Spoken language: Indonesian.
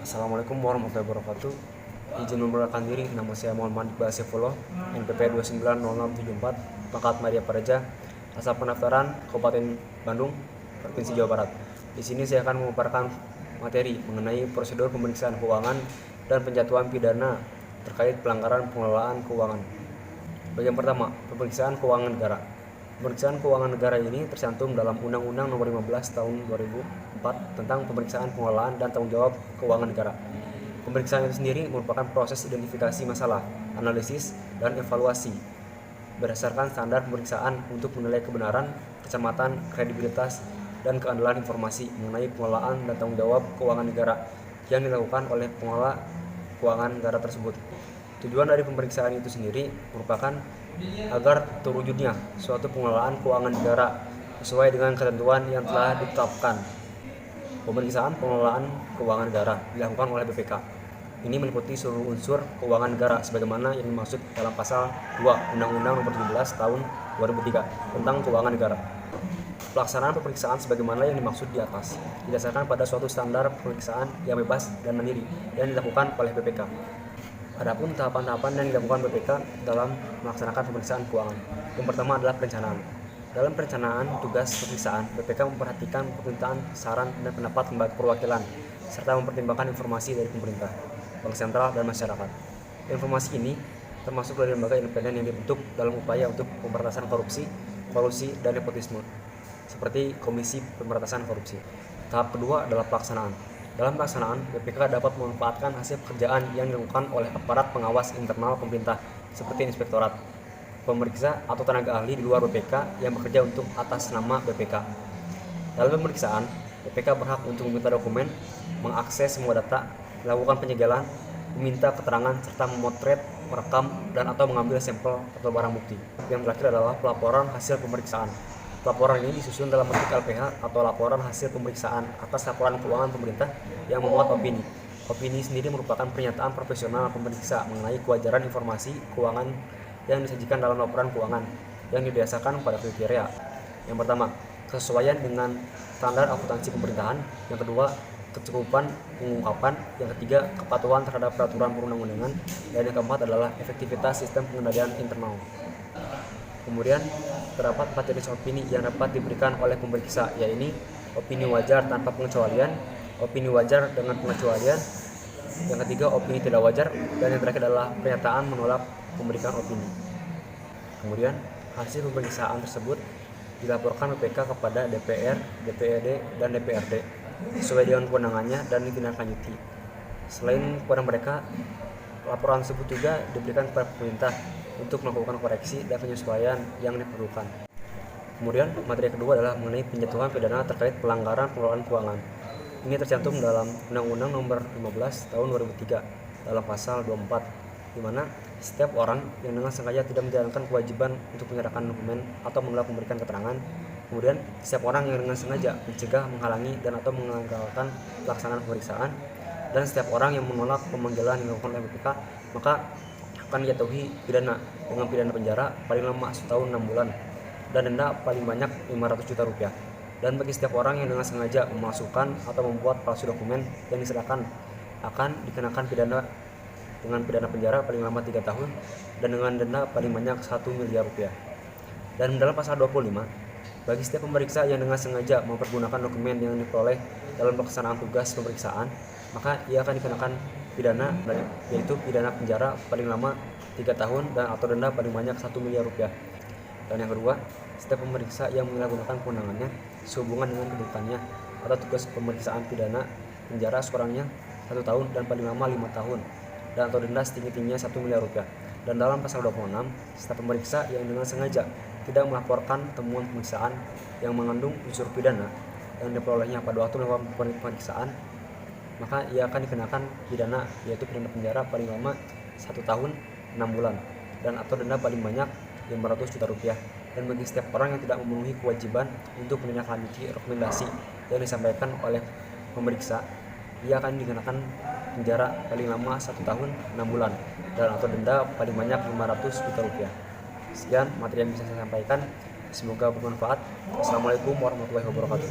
Assalamualaikum warahmatullahi wabarakatuh. Izin memperkenalkan diri, nama saya Muhammad Iqbal Saifullah, NPP 290674, pangkat Maria Praja, asal pendaftaran Kabupaten Bandung, Provinsi Jawa Barat. Di sini saya akan memaparkan materi mengenai prosedur pemeriksaan keuangan dan penjatuhan pidana terkait pelanggaran pengelolaan keuangan. Bagian pertama, pemeriksaan keuangan negara. Pemeriksaan keuangan negara ini tercantum dalam Undang-Undang Nomor 15 Tahun 2004 tentang pemeriksaan pengelolaan dan tanggung jawab keuangan negara. Pemeriksaan itu sendiri merupakan proses identifikasi masalah, analisis, dan evaluasi berdasarkan standar pemeriksaan untuk menilai kebenaran, kecermatan, kredibilitas, dan keandalan informasi mengenai pengelolaan dan tanggung jawab keuangan negara yang dilakukan oleh pengelola keuangan negara tersebut. Tujuan dari pemeriksaan itu sendiri merupakan agar terwujudnya suatu pengelolaan keuangan negara sesuai dengan ketentuan yang telah ditetapkan. Pemeriksaan pengelolaan keuangan negara dilakukan oleh BPK. Ini meliputi seluruh unsur keuangan negara sebagaimana yang dimaksud dalam pasal 2 Undang-Undang Nomor 17 Tahun 2003 tentang keuangan negara. Pelaksanaan pemeriksaan sebagaimana yang dimaksud di atas didasarkan pada suatu standar pemeriksaan yang bebas dan mandiri yang dilakukan oleh BPK. Adapun tahapan-tahapan yang dilakukan BPK dalam melaksanakan pemeriksaan keuangan. Yang pertama adalah perencanaan. Dalam perencanaan tugas pemeriksaan, BPK memperhatikan permintaan, saran, dan pendapat lembaga perwakilan, serta mempertimbangkan informasi dari pemerintah, bank sentral, dan masyarakat. Informasi ini termasuk dari lembaga independen yang dibentuk dalam upaya untuk pemberantasan korupsi, kolusi, dan nepotisme, seperti Komisi Pemberantasan Korupsi. Tahap kedua adalah pelaksanaan. Dalam pelaksanaan, BPK dapat memanfaatkan hasil pekerjaan yang dilakukan oleh aparat pengawas internal pemerintah seperti inspektorat, pemeriksa, atau tenaga ahli di luar BPK yang bekerja untuk atas nama BPK. Dalam pemeriksaan, BPK berhak untuk meminta dokumen, mengakses semua data, melakukan penyegelan, meminta keterangan, serta memotret, merekam, dan atau mengambil sampel atau barang bukti. Yang terakhir adalah pelaporan hasil pemeriksaan. Laporan ini disusun dalam bentuk LPH atau laporan hasil pemeriksaan atas laporan keuangan pemerintah yang memuat opini. Opini sendiri merupakan pernyataan profesional pemeriksa mengenai kewajaran informasi keuangan yang disajikan dalam laporan keuangan yang didasarkan pada kriteria. Yang pertama, kesesuaian dengan standar akuntansi pemerintahan. Yang kedua, kecukupan pengungkapan. Yang ketiga, kepatuhan terhadap peraturan perundang-undangan. Dan yang keempat adalah efektivitas sistem pengendalian internal. Kemudian terdapat 4 jenis opini yang dapat diberikan oleh pemeriksa, yaitu opini wajar tanpa pengecualian, opini wajar dengan pengecualian, yang ketiga opini tidak wajar, dan yang terakhir adalah pernyataan menolak memberikan opini. Kemudian hasil pemeriksaan tersebut dilaporkan BPK kepada DPR, DPRD, dan DPRD sesuai dengan kewenangannya dan ditindaklanjuti. Selain kepada mereka, laporan tersebut juga diberikan kepada pemerintah untuk melakukan koreksi dan penyesuaian yang diperlukan. Kemudian materi kedua adalah mengenai penjatuhan pidana terkait pelanggaran pengelolaan keuangan. Ini tercantum dalam Undang-Undang Nomor 15 Tahun 2003 dalam pasal 24, di mana setiap orang yang dengan sengaja tidak menjalankan kewajiban untuk menyerahkan dokumen atau menolak memberikan keterangan, kemudian setiap orang yang dengan sengaja mencegah, menghalangi, dan atau menggagalkan pelaksanaan pemeriksaan, dan setiap orang yang menolak pemanggilan yang dilakukan oleh BPK, maka akan dijatuhi pidana dengan pidana penjara paling lama 1 tahun 6 bulan dan denda paling banyak 500 juta rupiah. Dan bagi setiap orang yang dengan sengaja memasukkan atau membuat palsu dokumen yang diserahkan akan dikenakan pidana dengan pidana penjara paling lama 3 tahun dan dengan denda paling banyak 1 miliar rupiah. Dan dalam pasal 25, bagi setiap pemeriksa yang dengan sengaja mempergunakan dokumen yang diperoleh dalam pelaksanaan tugas pemeriksaan, maka ia akan dikenakan pidana, yaitu pidana penjara paling lama 3 tahun dan atau denda paling banyak 1 miliar rupiah. Dan yang kedua, setiap pemeriksa yang menyalahgunakan kewenangannya sehubungan dengan kedudukannya atau tugas pemeriksaan pidana penjara sekurangnya 1 tahun dan paling lama 5 tahun dan atau denda setinggi-tingginya 1 miliar rupiah. Dan dalam pasal 26, setiap pemeriksa yang dengan sengaja tidak melaporkan temuan pemeriksaan yang mengandung unsur pidana yang diperolehnya pada waktu melakukan pemeriksaan, maka ia akan dikenakan pidana, yaitu pidana penjara paling lama 1 tahun 6 bulan dan atau denda paling banyak 500 juta rupiah. Dan bagi setiap orang yang tidak memenuhi kewajiban untuk menindaklanjuti rekomendasi yang disampaikan oleh pemeriksa, ia akan dikenakan penjara paling lama 1 tahun 6 bulan dan atau denda paling banyak 500 juta rupiah. Sekian materi yang bisa saya sampaikan, semoga bermanfaat. Assalamualaikum warahmatullahi wabarakatuh.